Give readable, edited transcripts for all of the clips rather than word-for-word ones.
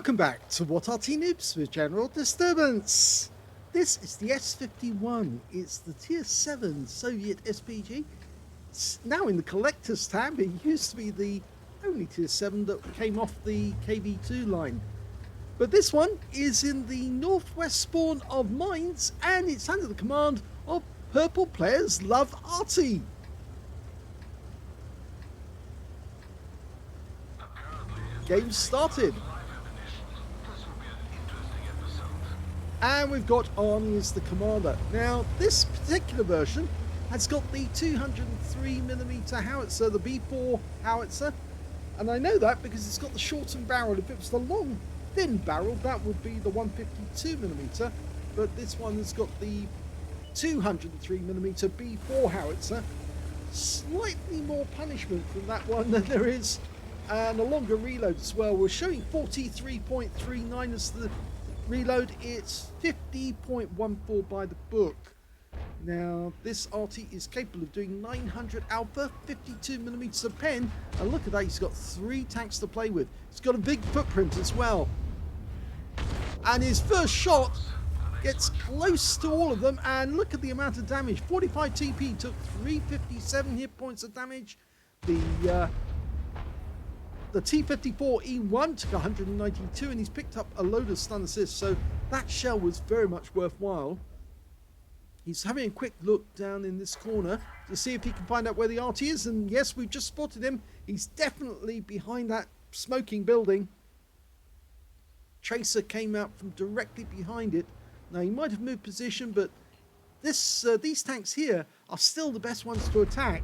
Welcome back to What Arty Noobs with General Disturbance. This is the S-51. It's the Tier 7 Soviet SPG. It's now in the Collector's tab. It used to be the only Tier 7 that came off the KV2 line. But this one is in the northwest spawn of Mines, and it's under the command of PurplePlayersLoveArty. Game started. And we've got Arty as the commander. Now, this particular version has got the 203mm howitzer, the B4 howitzer. And I know that because it's got the shortened barrel. If it was the long, thin barrel, that would be the 152mm. But this one has got the 203mm B4 howitzer. Slightly more punishment from that one than there is. And a longer reload as well. We're showing 43.39 as the reload. It's 50.14 by the book. Now, this Arty is capable of doing 900 alpha, 52mm of pen, and look at that, he's got 3 tanks to play with. He's got a big footprint as well. And his first shot gets close to all of them, and look at the amount of damage. 45 TP, took 357 hit points of damage. The T-54E1 took 192, and he's picked up a load of stun assists, so that shell was very much worthwhile. He's having a quick look down in this corner to see if he can find out where the Arty is, and yes, we've just spotted him. He's definitely behind that smoking building. Tracer came out from directly behind it. Now, he might have moved position, but these tanks here are still the best ones to attack,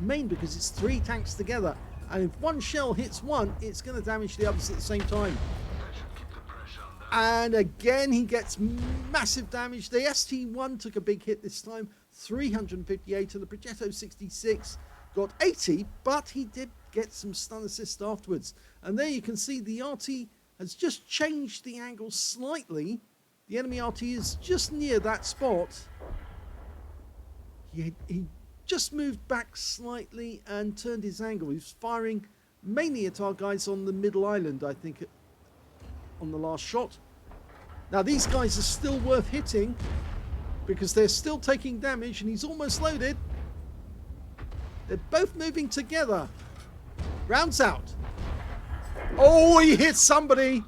mainly because it's 3 tanks together. And if one shell hits one, it's going to damage the others at the same time. And again, he gets massive damage. The ST1 took a big hit this time, 358, and the Progetto 66 got 80, but he did get some stun assist afterwards. And there you can see the Arty has just changed the angle slightly. The enemy Arty is just near that spot. He just moved back slightly and turned his angle. He was firing mainly at our guys on the middle island, I think, on the last shot. Now, these guys are still worth hitting because they're still taking damage, and he's almost loaded. They're both moving together. Rounds out. Oh, he hit somebody.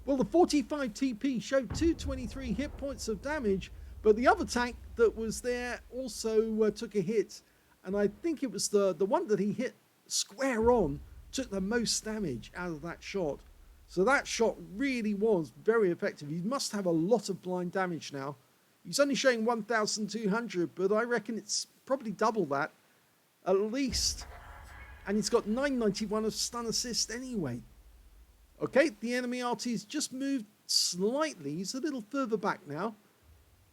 Well, the 45 TP showed 223 hit points of damage, but the other tank that was there also took a hit. And I think it was the one that he hit square on took the most damage out of that shot. So that shot really was very effective. He must have a lot of blind damage now. He's only showing 1,200, but I reckon it's probably double that, at least. And he's got 991 of stun assist anyway. Okay, the enemy Arty's just moved slightly. He's a little further back now.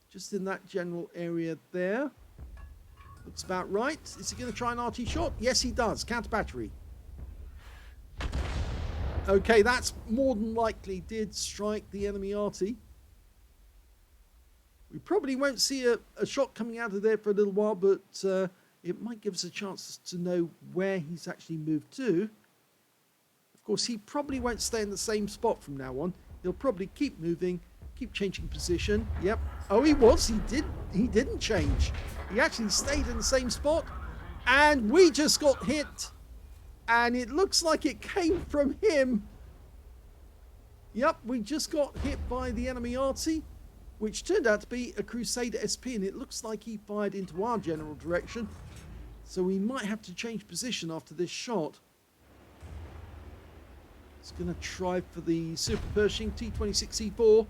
Just in that general area there. Looks about right. Is he going to try an Arty shot? Yes, he does. Counter battery. Okay, that's more than likely did strike the enemy Arty. We probably won't see a shot coming out of there for a little while, but it might give us a chance to know where he's actually moved to. Of course, he probably won't stay in the same spot from now on. He'll probably keep moving, keep changing position. Yep. Oh, he was. He didn't change. He actually stayed in the same spot. And we just got hit. And it looks like it came from him. Yep, we just got hit by the enemy Arty, which turned out to be a Crusader SP, and it looks like he fired into our general direction. So we might have to change position after this shot. He's going to try for the Super Pershing T26E4.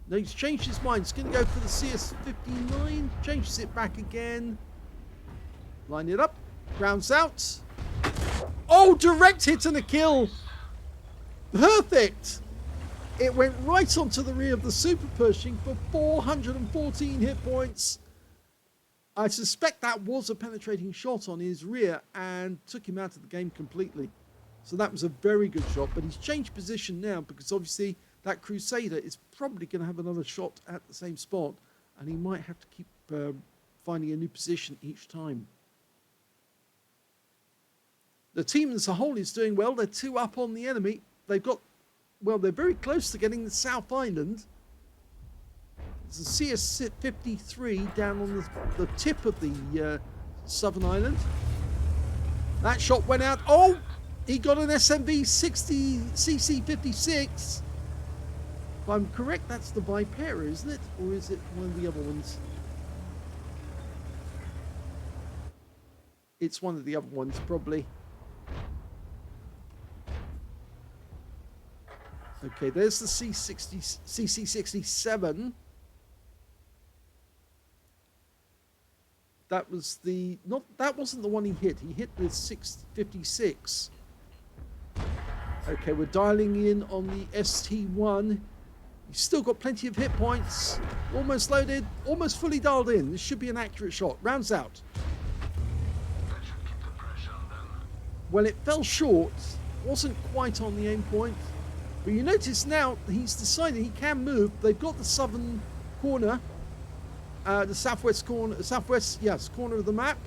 No, he's changed his mind. He's going to go for the CS59. Changes it back again. Line it up. Rounds out. Oh, direct hit and a kill. Perfect. It went right onto the rear of the Super Pershing for 414 hit points. I suspect that was a penetrating shot on his rear and took him out of the game completely. So that was a very good shot, but he's changed position now because obviously that Crusader is probably going to have another shot at the same spot, and he might have to keep finding a new position each time. The team as a whole is doing well. They're 2 up on the enemy. They've got, well, they're very close to getting the South Island. There's a CS-53 down on the tip of the Southern Island. That shot went out. Oh, he got an SMV-60 CC-56. If I'm correct, that's the Vipera, isn't it? Or is it one of the other ones? It's one of the other ones, probably. Okay, there's the CC-67. That was the that wasn't the one he hit. He hit the 656. Okay, we're dialing in on the ST1. He's still got plenty of hit points. Almost loaded, almost fully dialed in. This should be an accurate shot. Rounds out. Well, it fell short. Wasn't quite on the aim point. But you notice now he's decided he can move. They've got the southern corner, the southwest corner, corner of the map,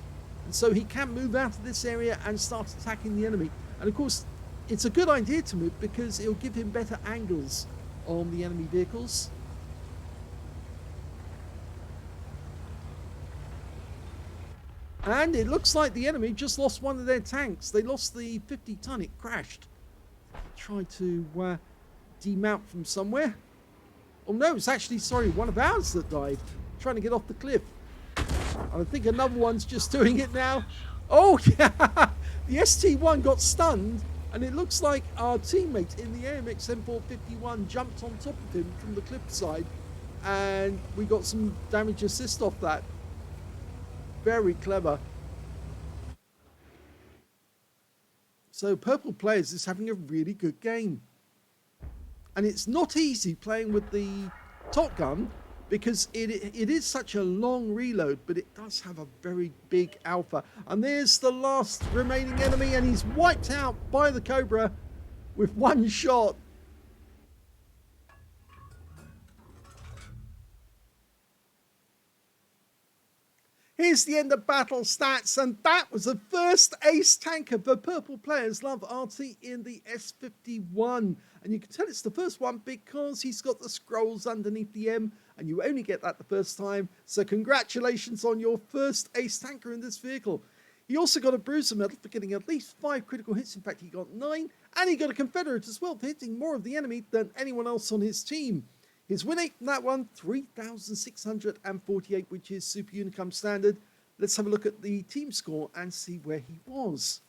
and so he can move out of this area and start attacking the enemy. And of course, it's a good idea to move because it'll give him better angles on the enemy vehicles. And it looks like the enemy just lost one of their tanks. They lost the 50-ton. It crashed. Tried to demount from somewhere. Oh no, it's actually, sorry, one of ours that died. Trying to get off the cliff. I think another one's just doing it now. Oh yeah, the ST1 got stunned, and it looks like our teammate in the AMX M451 jumped on top of him from the cliffside, and we got some damage assist off that. Very clever. So Purple Players is having a really good game. And it's not easy playing with the Top Gun because it is such a long reload, but it does have a very big alpha. And there's the last remaining enemy, and he's wiped out by the Cobra with one shot. Here's the end of battle stats, and that was the first ace tanker for PurplePlayersLoveArty in the S-51. And you can tell it's the first one because he's got the scrolls underneath the M, and you only get that the first time. So congratulations on your first ace tanker in this vehicle. He also got a Bruiser medal for getting at least 5 critical hits. In fact, he got 9, and he got a Confederate as well for hitting more of the enemy than anyone else on his team. His win rate from that one, 3,648, which is Super Unicum standard. Let's have a look at the team score and see where he was.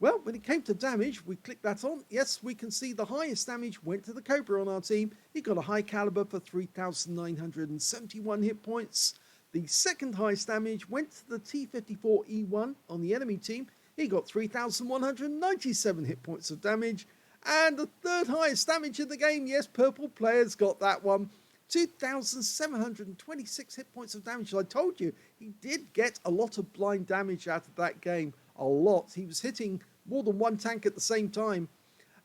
Well, when it came to damage, we click that on. Yes, we can see the highest damage went to the Cobra on our team. He got a high caliber for 3,971 hit points. The second highest damage went to the T-54E1 on the enemy team. He got 3,197 hit points of damage. And the third highest damage in the game, yes, Purple Players got that one. 2,726 hit points of damage. I told you, he did get a lot of blind damage out of that game. A lot. He was hitting more than one tank at the same time.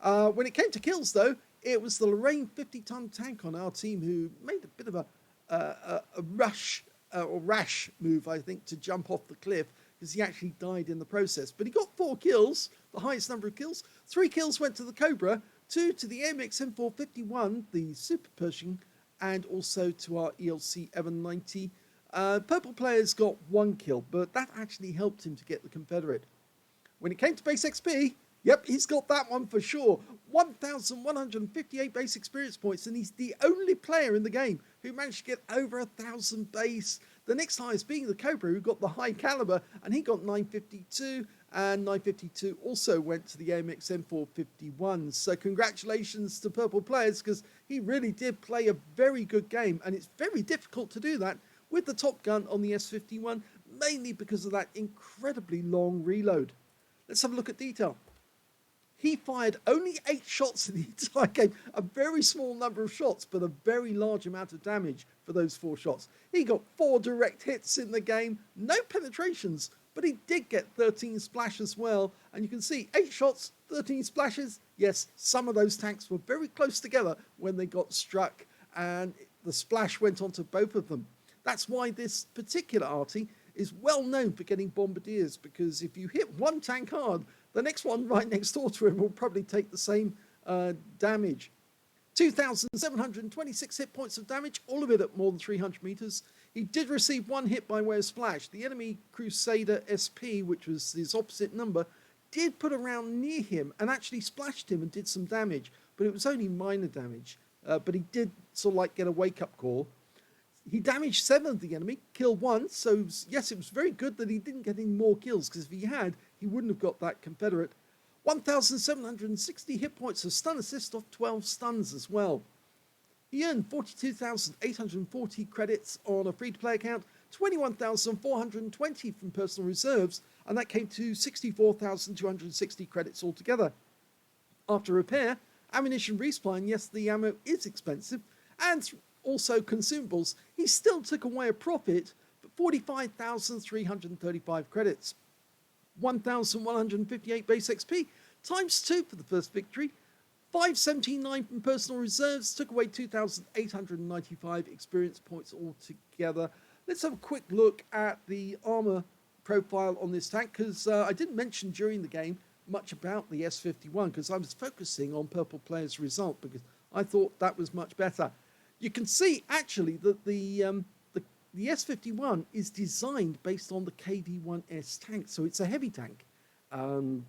When it came to kills, though, it was the Lorraine 50-ton tank on our team who made a bit of a rash move, I think, to jump off the cliff, because he actually died in the process. But he got 4 kills, the highest number of kills. 3 kills went to the Cobra, 2 to the AMX M451, the Super Pershing, and also to our ELC Evan 90. Purple Players got 1 kill, but that actually helped him to get the Confederate. When it came to base XP, yep, he's got that one for sure. 1,158 base experience points, and he's the only player in the game who managed to get over 1,000 base. The next highest being the Cobra, who got the high caliber, and he got 952, and 952 also went to the AMX M451. So congratulations to Purple Players, because he really did play a very good game, and it's very difficult to do that with the Top Gun on the S-51, mainly because of that incredibly long reload. Let's have a look at detail. He fired only 8 shots in the entire game. A very small number of shots, but a very large amount of damage for those 4 shots. He got 4 direct hits in the game. No penetrations, but he did get 13 splash as well. And you can see 8 shots, 13 splashes. Yes, some of those tanks were very close together when they got struck, and the splash went onto both of them. That's why this particular Arty is well known for getting bombardiers, because if you hit one tank hard, The next one right next door to him will probably take the same damage. 2,726 hit points of damage, all of it at more than 300 meters. He did receive one hit by way of splash. The enemy Crusader SP, which was his opposite number, did put a round near him and actually splashed him and did some damage, but it was only minor damage. But he did sort of like get a wake-up call. He damaged 7 of the enemy, killed 1, so yes, it was very good that he didn't get any more kills, because if he had, he wouldn't have got that Confederate. 1,760 hit points of stun assist off 12 stuns as well. He earned 42,840 credits on a free-to-play account, 21,420 from personal reserves, and that came to 64,260 credits altogether. After repair, ammunition resupply, and yes, the ammo is expensive, and also consumables, he still took away a profit, but 45,335 credits. 1,158 base XP, times 2 for the first victory. 579 from personal reserves, took away 2,895 experience points altogether. Let's have a quick look at the armor profile on this tank, because I didn't mention during the game much about the S-51, because I was focusing on Purple Player's result, because I thought that was much better. You can see actually that the S-51 is designed based on the KV-1S tank, so it's a heavy tank, and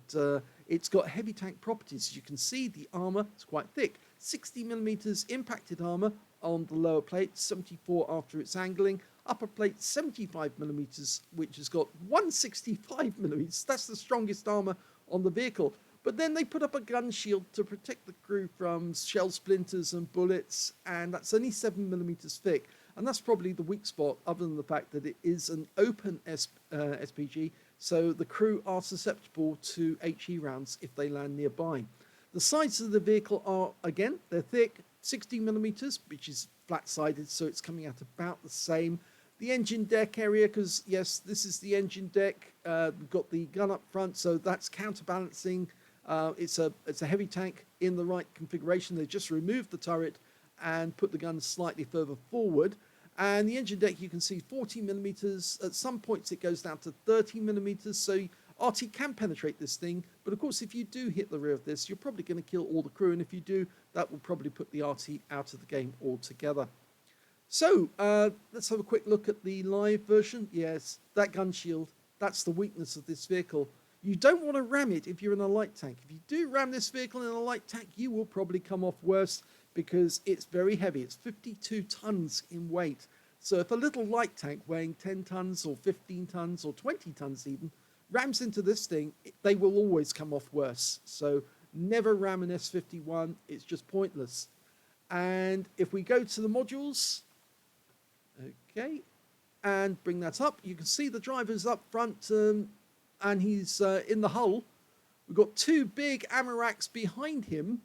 it's got heavy tank properties. As you can see, the armor is quite thick, 60mm impacted armor on the lower plate, 74 after its angling, upper plate 75mm, which has got 165mm. That's the strongest armor on the vehicle. But then they put up a gun shield to protect the crew from shell splinters and bullets, and that's only 7mm thick. And that's probably the weak spot, other than the fact that it is an open SPG, so the crew are susceptible to HE rounds if they land nearby. The sides of the vehicle are, again, they're thick, 60mm, which is flat-sided, so it's coming out about the same. The engine deck area, because yes, this is the engine deck. We've got the gun up front, so that's counterbalancing. It's a heavy tank in the right configuration. They just removed the turret and put the gun slightly further forward. And the engine deck, you can see 40mm. At some points, it goes down to 30mm. So Arty can penetrate this thing. But of course, if you do hit the rear of this, you're probably going to kill all the crew. And if you do, that will probably put the Arty out of the game altogether. So let's have a quick look at the live version. Yes, that gun shield, that's the weakness of this vehicle. You don't want to ram it if you're in a light tank. If you do ram this vehicle in a light tank, you will probably come off worse, because it's very heavy. It's 52 tons in weight. So if a little light tank weighing 10 tons or 15 tons or 20 tons even rams into this thing, they will always come off worse. So never ram an S-51. It's just pointless. And if we go to the modules, okay, and bring that up, you can see the driver's up front, and he's in the hull. We've got 2 big ammo racks behind him,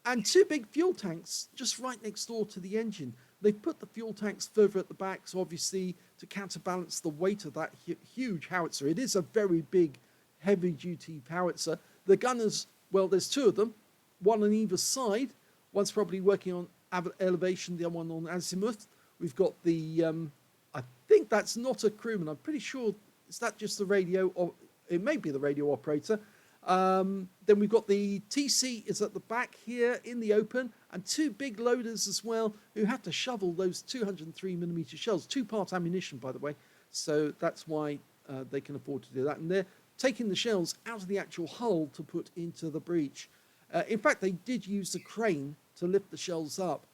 and 2 big fuel tanks just right next door to the engine. They've put the fuel tanks further at the back, so obviously to counterbalance the weight of that huge howitzer. It is a very big, heavy-duty howitzer. The gunners, well, there's 2 of them, one on either side. One's probably working on elevation, the other one on azimuth. We've got the, I think that's not a crewman. I'm pretty sure, is that just the radio, or it may be the radio operator. Then we've got the TC is at the back here in the open, and 2 big loaders as well, who have to shovel those 203mm shells, 2-part ammunition, by the way. So that's why they can afford to do that. And they're taking the shells out of the actual hull to put into the breach. In fact, they did use the crane to lift the shells up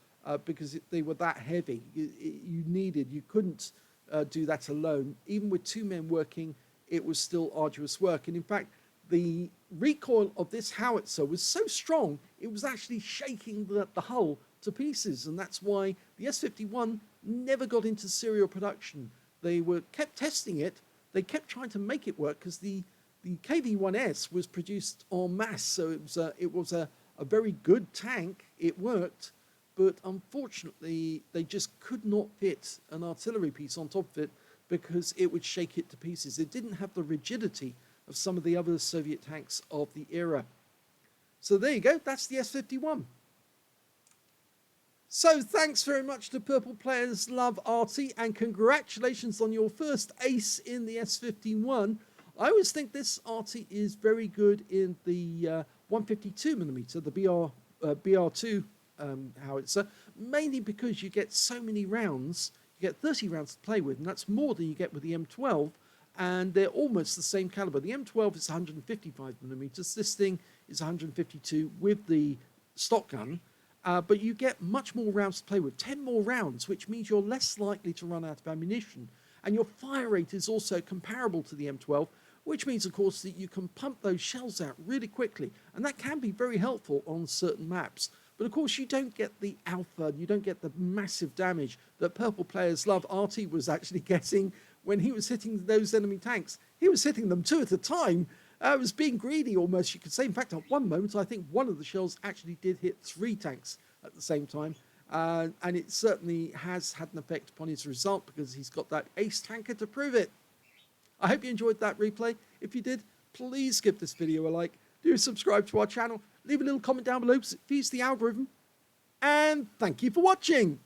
because they were that heavy. You couldn't do that alone. Even with 2 men working, it was still arduous work. And in fact, the recoil of this howitzer was so strong, it was actually shaking the hull to pieces. And that's why the S-51 never got into serial production. They kept testing it. They kept trying to make it work, because the KV-1S was produced en masse. So it was a very good tank. It worked. But unfortunately, they just could not fit an artillery piece on top of it, because it would shake it to pieces. It didn't have the rigidity of some of the other Soviet tanks of the era. So there you go, that's the S-51. So thanks very much to PurplePlayersLoveArty, and congratulations on your first ace in the S-51. I always think this Arty is very good in the 152mm, the BR2 howitzer, mainly because you get so many rounds. You get 30 rounds to play with, and that's more than you get with the M12, and they're almost the same caliber. The M12 is 155mm. This thing is 152 with the stock gun, but you get much more rounds to play with, 10 more rounds, which means you're less likely to run out of ammunition. And your fire rate is also comparable to the M12, which means, of course, that you can pump those shells out really quickly. And that can be very helpful on certain maps. But, of course, you don't get the alpha, you don't get the massive damage that PurplePlayersLoveArty was actually getting when he was hitting those enemy tanks. He was hitting them 2 at a time. It was being greedy almost, you could say. In fact, at one moment, I think one of the shells actually did hit 3 tanks at the same time. And it certainly has had an effect upon his result because he's got that ace tanker to prove it. I hope you enjoyed that replay. If you did, please give this video a like. Do subscribe to our channel. Leave a little comment down below because it feeds the algorithm. And thank you for watching.